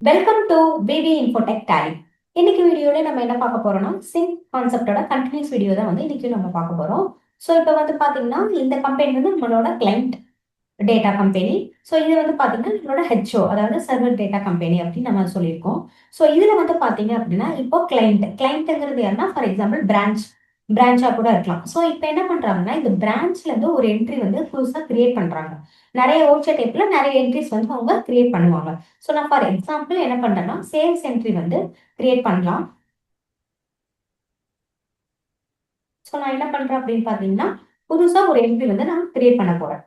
Welcome to PP Infotech Tally. இன்னைக்கு வீடியோல நம்ம என்ன பார்க்க போறோம்னா சிங்க் கான்செப்டோட கண்டினியூஸ் வீடியோ தான் வந்து இன்னைக்கு நம்ம பார்க்க போறோம். ஸோ இப்போ வந்து பாத்தீங்கன்னா இந்த கம்பெனி வந்து நம்மளோட கிளைண்ட் டேட்டா கம்பெனி. ஸோ இது வந்து பாத்தீங்கன்னா நம்மளோட ஹெச்ஓ, அதாவது சர்வர் டேட்டா கம்பெனி அப்படின்னு நம்ம சொல்லியிருக்கோம். ஸோ இதுல வந்து பாத்தீங்க அப்படின்னா இப்போ கிளைண்ட்ங்கிறது யாருன்னா ஃபார் எக்ஸாம்பிள் பிரான்ச்சா கூட இருக்கலாம். ஸோ இப்போ என்ன பண்றாங்கன்னா இந்த பிரான்ச்ல இருந்து ஒரு என்ட்ரி வந்து புதுசா கிரியேட் பண்றாங்க. நிறைய ஓச்சர் டைப்ல நிறைய என்ட்ரிஸ் வந்து அவங்க கிரியேட் பண்ணுவாங்க. ஸோ நான் ஃபார் எக்ஸாம்பிள் என்ன பண்றேன்னா சேல்ஸ் என்ட்ரி வந்து கிரியேட் பண்ணலாம். ஸோ நான் என்ன பண்றேன் அப்படின்னு பாத்தீங்கன்னா புதுசா ஒரு என்ட்ரி வந்து நான் கிரியேட் பண்ண போறேன்.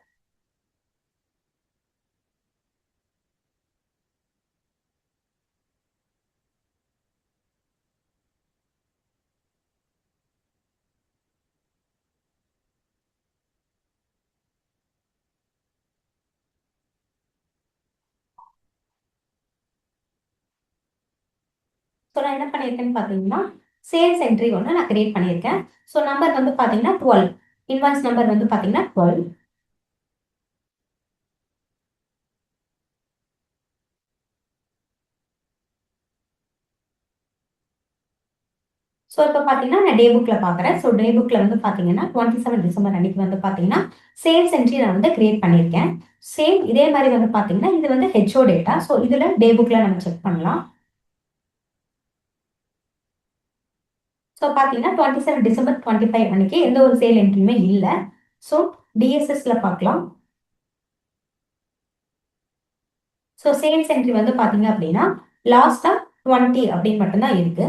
ஸோ நான் என்ன பண்ணியிருக்கேன்னு பார்த்தீங்கன்னா சேல்ஸ் என்ட்ரி ஒன்று நான் கிரியேட் பண்ணியிருக்கேன். ஸோ நம்பர் வந்து பார்த்தீங்கன்னா 12, இன்வாய்ஸ் நம்பர் வந்து பார்த்தீங்கன்னா 12. ஸோ இப்போ பார்த்தீங்கன்னா நான் டே புக்கில் பார்க்குறேன். ஸோ டே புக்கில் வந்து பார்த்தீங்கன்னா 27 டிசம்பர் அன்னைக்கு வந்து பார்த்தீங்கன்னா சேல்ஸ் என்ட்ரி நான் வந்து கிரியேட் பண்ணியிருக்கேன். சேம் இதே மாதிரி வந்து பார்த்தீங்கன்னா இது வந்து ஹெச்ஓ டேட்டா. ஸோ இதில் டே புக்கில் நம்ம செக் பண்ணலாம். ஸோ பார்த்தீங்கன்னா 27 டிசம்பர் 25 அன்னைக்கு எந்த ஒரு சேல் என்ட்ரியுமே இல்லை. ஸோ டிஎஸ்எஸ்ல பார்க்கலாம். ஸோ சேல்ஸ் என்ட்ரி வந்து பார்த்தீங்க அப்படின்னா லாஸ்டா 20 அப்படின்னு மட்டும்தான் இருக்கு.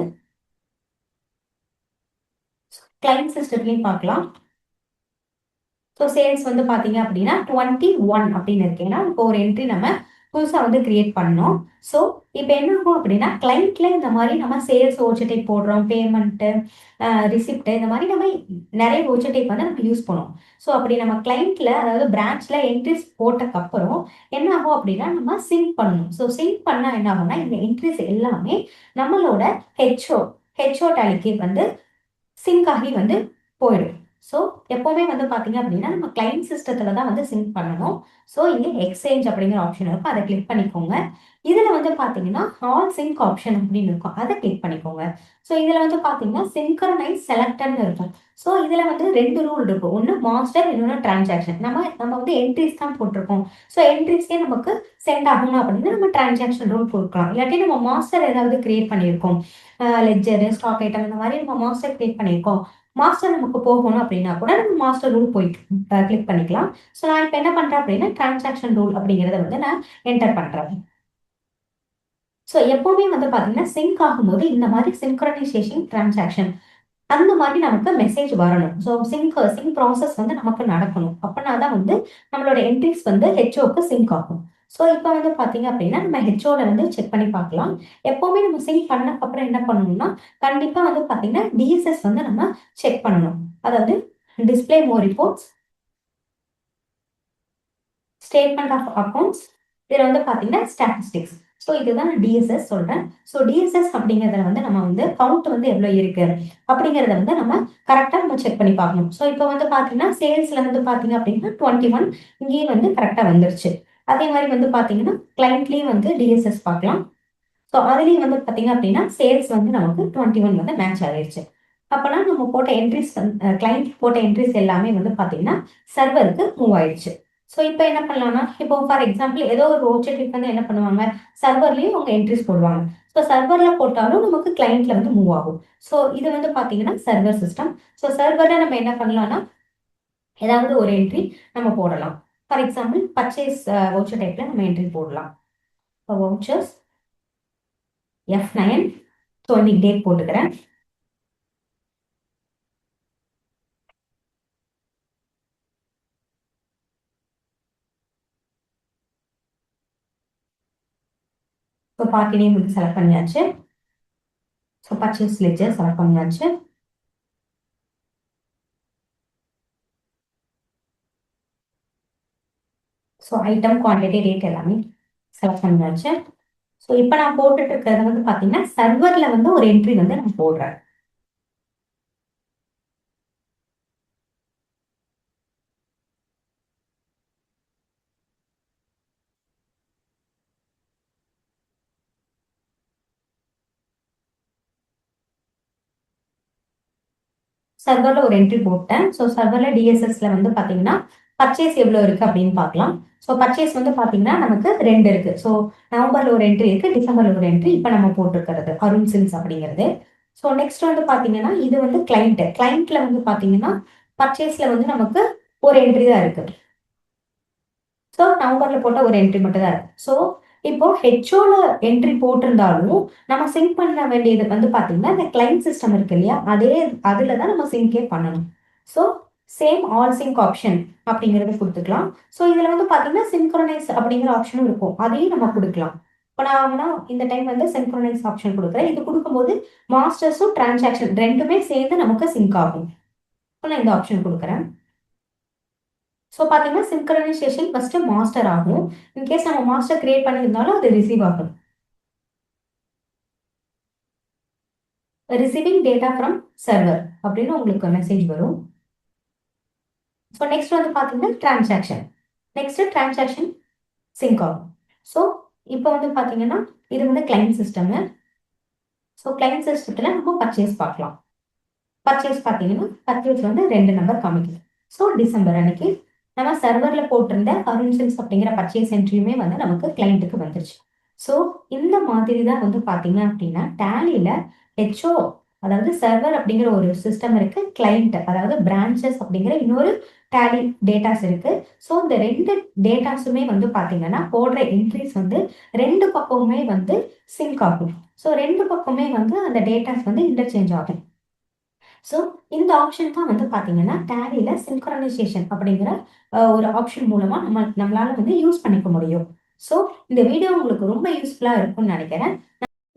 கிளைண்ட் சிஸ்டத்துலையும் பார்க்கலாம். ஸோ சேல்ஸ் வந்து பார்த்தீங்க அப்படின்னா 21 அப்படின்னு இருக்கு. ஏன்னா இப்போ ஒரு என்ட்ரி நம்ம புதுசாக வந்து கிரியேட் பண்ணோம். ஸோ இப்போ என்ன ஆகும் அப்படின்னா கிளைண்ட்ல இந்த மாதிரி நம்ம சேல்ஸ் ஓச்சர் போடுறோம், பேமெண்ட்டு, ரிசிப்ட், இந்த மாதிரி நம்ம நிறைய ஓச்சர் வந்து நம்ம யூஸ் பண்ணுவோம். ஸோ அப்படி நம்ம கிளைண்ட்ல அதாவது பிரான்ச்ல என்ட்ரிஸ் போட்டக்கப்புறம் என்ன ஆகும் அப்படின்னா நம்ம சிங்க் பண்ணணும். ஸோ சிங்க் பண்ணா என்ன ஆகும்னா இந்த என்ட்ரிஸ் எல்லாமே நம்மளோட ஹெச்ஓ ஹெச்ஓ டேலிக்கு வந்து சிங்க் ஆகி வந்து போயிடும். ஸோ எப்போவுமே வந்து பார்த்தீங்க அப்படின்னா நம்ம கிளைண்ட் சிஸ்டத்தில் தான் வந்து சிங்க் பண்ணணும். ஸோ இங்கே எக்ஸ்சேஞ்ச் அப்படிங்கிற ஆப்ஷன் இருக்கும், அதை கிளிக் பண்ணிக்கோங்க. இதில் வந்து பார்த்தீங்கன்னா ஆல் சிங்க் ஆப்ஷன் அப்படின்னு இருக்கும், அதை கிளிக் பண்ணிக்கோங்க. ஸோ இதில் வந்து பார்த்தீங்கன்னா சிங்க்ரனைஸ் செலக்டர்னு இருக்கும். ஸோ இதில் வந்து ரெண்டு ரூல் இருக்கும், ஒன்று மாஸ்டர், இன்னொன்று டிரான்சாக்ஷன். நம்ம வந்து என்ட்ரிஸ் தான் போட்டிருக்கோம். ஸோ என்ட்ரிஸ்க்கே நமக்கு சென்ட் ஆகணும் அப்படின்னு நம்ம டிரான்சாக்ஷன் ரூல் கொடுக்கலாம். இல்லாட்டி நம்ம மாஸ்டர் ஏதாவது கிரியேட் பண்ணியிருக்கோம், லெட்ஜர், ஸ்டாக் ஐட்டம், இந்த மாதிரி நம்ம மாஸ்டர் கிளிக் பண்ணியிருக்கோம். மாஸ்டர் நமக்கு போகணும் அப்படின்னா கூட நம்ம மாஸ்டர் ரூல் போய் கிளிக் பண்ணிக்கலாம். ஸோ நான் இப்போ என்ன பண்றேன் அப்படின்னா டிரான்சாக்ஷன் ரூல் அப்படிங்கிறத வந்து நான் என்டர் பண்றேன். ஸோ எப்பவுமே வந்து பாத்தீங்கன்னா சிங்க் ஆகும்போது இந்த மாதிரி சிங்க்ரனைசேஷன் டிரான்சாக்ஷன் அந்த மாதிரி நமக்கு மெசேஜ் வரணும். ஸோ சிங்க் ப்ராசஸ் வந்து நமக்கு நடக்கணும். அப்படின்னா தான் வந்து நம்மளோட என்ட்ரிஸ் வந்து ஹெச்ஓக்கு சிங்க் ஆகும். ஸோ இப்போ வந்து பார்த்தீங்க அப்படின்னா நம்ம ஹெச்ஓட வந்து செக் பண்ணி பார்க்கலாம். எப்போவுமே நம்ம சிங்க் பண்ணக்கப்புறம் என்ன பண்ணணும்னா கண்டிப்பாக வந்து பார்த்தீங்கன்னா டிஎஸ்எஸ் வந்து நம்ம செக் பண்ணணும். அதாவது display more reports, statement of accounts, இதில் வந்து பார்த்தீங்கன்னா ஸ்டாட்டிஸ்டிக்ஸ். ஸோ இதுதான் நான் டிஎஸ்எஸ் சொல்றேன். ஸோ டிஎஸ்எஸ் அப்படிங்கிறதுல வந்து நம்ம வந்து கவுண்ட் வந்து எவ்வளோ இருக்கு அப்படிங்கிறத வந்து நம்ம கரெக்டாக நம்ம செக் பண்ணி பார்க்கணும். ஸோ இப்போ வந்து பார்த்தீங்கன்னா சேல்ஸ்ல வந்து பார்த்தீங்க அப்படின்னா 21 இங்கேயும் வந்து கரெக்டாக வந்துருச்சு. அதே மாதிரி வந்து பார்த்தீங்கன்னா கிளைண்ட்லேயும் வந்து டிஎஸ்எஸ் பார்க்கலாம். ஸோ அதுலேயும் வந்து பார்த்தீங்க அப்படின்னா சேல்ஸ் வந்து நமக்கு 21 வந்து மேட்ச் ஆகிடுச்சு. அப்போனா நம்ம போட்ட என்ட்ரிஸ் கிளைண்ட் போட்ட என்ட்ரிஸ் எல்லாமே வந்து பார்த்தீங்கன்னா சர்வருக்கு மூவ் ஆயிடுச்சு. ஸோ இப்போ என்ன பண்ணலாம்னா இப்போ ஃபார் எக்ஸாம்பிள் ஏதோ ஒரு ஓச்சர் வந்து என்ன பண்ணுவாங்க, சர்வர்லேயும் அவங்க என்ட்ரிஸ் போடுவாங்க. ஸோ சர்வர்ல போட்டாலும் நமக்கு கிளைண்ட்ல வந்து மூவ் ஆகும். ஸோ இது வந்து பார்த்தீங்கன்னா சர்வர் சிஸ்டம். ஸோ சர்வர்ல நம்ம என்ன பண்ணலாம்னா ஏதாவது ஒரு என்ட்ரி நம்ம போடலாம். ஃபார் எக்ஸாம்பிள் பர்ச்சேஸ் வவுச்சர் டைப்ல நம்ம என்ட்ரி போடலாம். இப்போ வவுச்சர்ஸ் F9. ஸோ இன்னைக்கு டேட் போட்டுக்கிறேன். ஸோ பார்ட்டி நேம் வந்து செலக்ட் பண்ணியாச்சு. ஸோ பர்ச்சேஸ் லெட்ஜர் செலக்ட் பண்ணியாச்சு. ஸோ ஐட்டம், குவான்டிட்டி, ரேட் எல்லாமே செலக்ட் பண்ணியாச்சு. ஸோ இப்போ நான் போட்டுட்டு இருக்கிறது வந்து பார்த்தீங்கன்னா சர்வரில் வந்து ஒரு என்ட்ரி வந்து நான் போடுறேன். சர்வர்ல ஒரு என்ட்ரி போட்டேன். ஸோ சர்வர்ல டிஎஸ்எஸ்ல வந்து பார்த்தீங்கன்னா பர்ச்சேஸ் எவ்வளோ இருக்கு அப்படின்னு பார்க்கலாம். ஸோ பர்ச்சேஸ் வந்து பார்த்தீங்கன்னா நமக்கு 2 இருக்கு. ஸோ நவம்பர்ல ஒரு என்ட்ரி இருக்கு, டிசம்பர்ல ஒரு என்ட்ரி இப்போ நம்ம போட்டிருக்கிறது அருண் சில்ஸ் அப்படிங்கிறது. ஸோ நெக்ஸ்ட் வந்து பார்த்தீங்கன்னா இது வந்து கிளைண்ட். கிளைண்ட்ல வந்து பார்த்தீங்கன்னா பர்ச்சேஸ்ல வந்து நமக்கு ஒரு என்ட்ரி தான் இருக்கு. ஸோ நவம்பர்ல போட்ட ஒரு என்ட்ரி மட்டும் தான் இருக்கு. ஸோ இப்போ ஹெச்ஓல என்ட்ரி போட்டிருந்தாலும் நம்ம சிங்க் பண்ண வேண்டியது வந்து பாத்தீங்கன்னா இந்த கிளைண்ட் சிஸ்டம் இருக்கு இல்லையா, அதே அதுல தான் நம்ம சிங்கே பண்ணணும். So same all sync option அப்படிங்கறது கொடுத்துக்கலாம். ஸோ இதுல வந்து பாத்தீங்கன்னா சிங்க்ரனைஸ் அப்படிங்கிற ஆப்ஷனும் இருக்கும், அதையும் நம்ம கொடுக்கலாம். இப்போ நான் இந்த டைம் வந்து சிங்க்ரனைஸ் ஆப்ஷன் கொடுக்குறேன். இது கொடுக்கும்போது மாஸ்டர்ஸும் டிரான்சாக்ஷன் ரெண்டுமே சேர்ந்து நமக்கு சிங்க் ஆகும். இப்போ நான் இந்த ஆப்ஷன் கொடுக்குறேன். ஸோ பார்த்தீங்கன்னா சிங்க்ரனைசேஷன் ஃபர்ஸ்ட் மாஸ்டர் ஆகும். இன்கேஸ் நம்ம மாஸ்டர் கிரியேட் பண்ணியிருந்தாலும் அது ரிசீவ் ஆகும். ரிசீவிங் டேட்டா ஃப்ரம் சர்வர் அப்படின்னு உங்களுக்கு மெசேஜ் வரும். ஸோ நெக்ஸ்ட் வந்து பார்த்தீங்கன்னா டிரான்சாக்ஷன். நெக்ஸ்ட் டிரான்சாக்ஷன் சிங்க் ஆகும். ஸோ இப்போ வந்து பார்த்தீங்கன்னா இது வந்து கிளைண்ட் சிஸ்டம். ஸோ கிளைண்ட் சிஸ்டத்தில் நம்ம பர்ச்சேஸ் பார்க்கலாம். பர்ச்சேஸ் பார்த்தீங்கன்னா பர்ச்சேஸ் வந்து 2 நம்பர் காமிக்குது. ஸோ டிசம்பர் அன்னைக்கு நம்ம சர்வர்ல போட்டிருந்த அருண்சன்ஸ் அப்படிங்கிற பர்ச்சேஸ் என்ட்ரியுமே வந்து நமக்கு கிளைண்ட்டுக்கு வந்துருச்சு. ஸோ இந்த மாதிரி தான் வந்து பார்த்தீங்க அப்படின்னா டேலியில ஹெச்ஓ, அதாவது சர்வர் அப்படிங்கிற ஒரு சிஸ்டம் இருக்கு, கிளைண்ட் அதாவது பிரான்ச்சஸ் அப்படிங்கிற இன்னொரு டேலி டேட்டாஸ் இருக்கு. ஸோ இந்த 2 டேட்டாஸுமே வந்து பார்த்தீங்கன்னா போடுற என்ட்ரிஸ் வந்து 2 பக்கமுமே வந்து சிங்க் ஆகும். ஸோ 2 பக்கமே வந்து அந்த டேட்டாஸ் வந்து இன்டர்சேஞ்ச் ஆகும். ஸோ இந்த ஆப்ஷன் தான் வந்து பார்த்தீங்கன்னா டேலியில சிங்க்ரனைசேஷன் அப்படிங்கிற ஒரு ஆப்ஷன் மூலமா நம்மளால வந்து யூஸ் பண்ணிக்க முடியும். ஸோ இந்த வீடியோ உங்களுக்கு ரொம்ப யூஸ்ஃபுல்லா இருக்கும்னு நினைக்கிறேன்.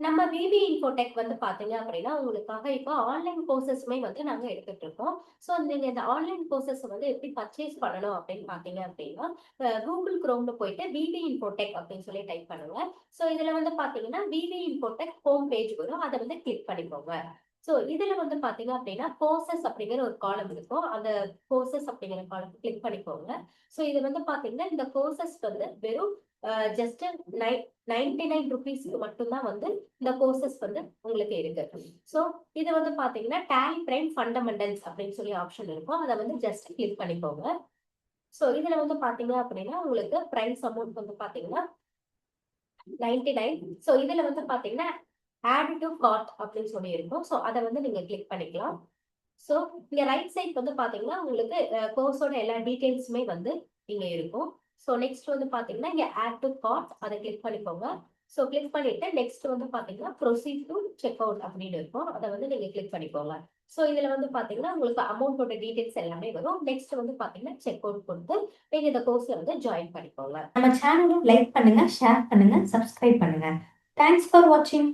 நம்ம விபி இன்ஃபோடெக் வந்து பாத்தீங்க அப்படின்னா உங்களுக்காக இப்போ ஆன்லைன் கோர்சஸுமே வந்து நாங்க எடுத்துட்டு இருக்கோம். ஸோ நீங்க இந்த ஆன்லைன் கோர்சஸ் வந்து எப்படி பர்ச்சேஸ் பண்ணணும் அப்படின்னு பாத்தீங்க அப்படின்னா கூகுள் குரோம்ல போயிட்டு விபி இன்ஃபோடெக் அப்படின்னு சொல்லி டைப் பண்ணுங்க. ஸோ இதுல வந்து பாத்தீங்கன்னா விபி இன்ஃபோடெக் ஹோம் பேஜ் வரும், அதை வந்து கிளிக் பண்ணிக்கோங்க. ஸோ இதுல வந்து பாத்தீங்க அப்படின்னா கோர்சஸ் அப்படிங்கிற ஒரு காலம் இருக்கும், அந்த கோர்சஸ் அப்படிங்கிற காலம் கிளிக் பண்ணிக்கோங்க. ஸோ இது வந்து பாத்தீங்கன்னா இந்த கோர்சஸ் வந்து வெறும் ஜஸ்ட் 99 ருபீஸ்க்கு மட்டும்தான் வந்து இந்த கோர்சஸ் வந்து உங்களுக்கு இருக்கு. ஸோ இது வந்து பாத்தீங்கன்னா டேலி பிரைம் ஃபண்டமெண்டல்ஸ் அப்படின்னு சொல்லி ஆப்ஷன் இருக்கும், அதை வந்து ஜஸ்ட் கிளிக் பண்ணிக்கோங்க. ஸோ இதுல வந்து பாத்தீங்க அப்படின்னா உங்களுக்கு பிரைஸ் அமௌண்ட் வந்து பாத்தீங்கன்னா 99. ஸோ இதுல வந்து பாத்தீங்கன்னா ஆட் டு கார்ட் அப்படின்னு சொல்லி இருக்கும், ஸோ அதை வந்து நீங்க கிளிக் பண்ணிக்கலாம். ஸோ இங்க ரைட் சைட் வந்து பாத்தீங்கன்னா உங்களுக்கு கோர்ஸோட எல்லா டீடைல்ஸுமே வந்து இங்க இருக்கும். ஸோ நெக்ஸ்ட் வந்து பாத்தீங்கன்னா இங்க ஆட் டு கார்ட், அதை கிளிக் பண்ணிக்கோங்க. ஸோ கிளிக் பண்ணிட்டு நெக்ஸ்ட் வந்து பாத்தீங்கன்னா ப்ரொசீட் டு செக் அவுட் அப்படின்னு இருக்கும், அதை வந்து நீங்க கிளிக் பண்ணிக்கோங்க. ஸோ இதுல வந்து பாத்தீங்கன்னா உங்களுக்கு அமௌண்டோட டீடைல்ஸ் எல்லாமே வரும். நெக்ஸ்ட் வந்து பாத்தீங்கன்னா செக் அவுட் கொடுத்து நீங்க இந்த கோர்ஸ்ல வந்து ஜாயின் பண்ணிக்கோங்க. நம்ம சேனலை லைக் பண்ணுங்க, ஷேர் பண்ணுங்க, சப்ஸ்கிரைப் பண்ணுங்க. தேங்க்ஸ் ஃபார் வாட்சிங்.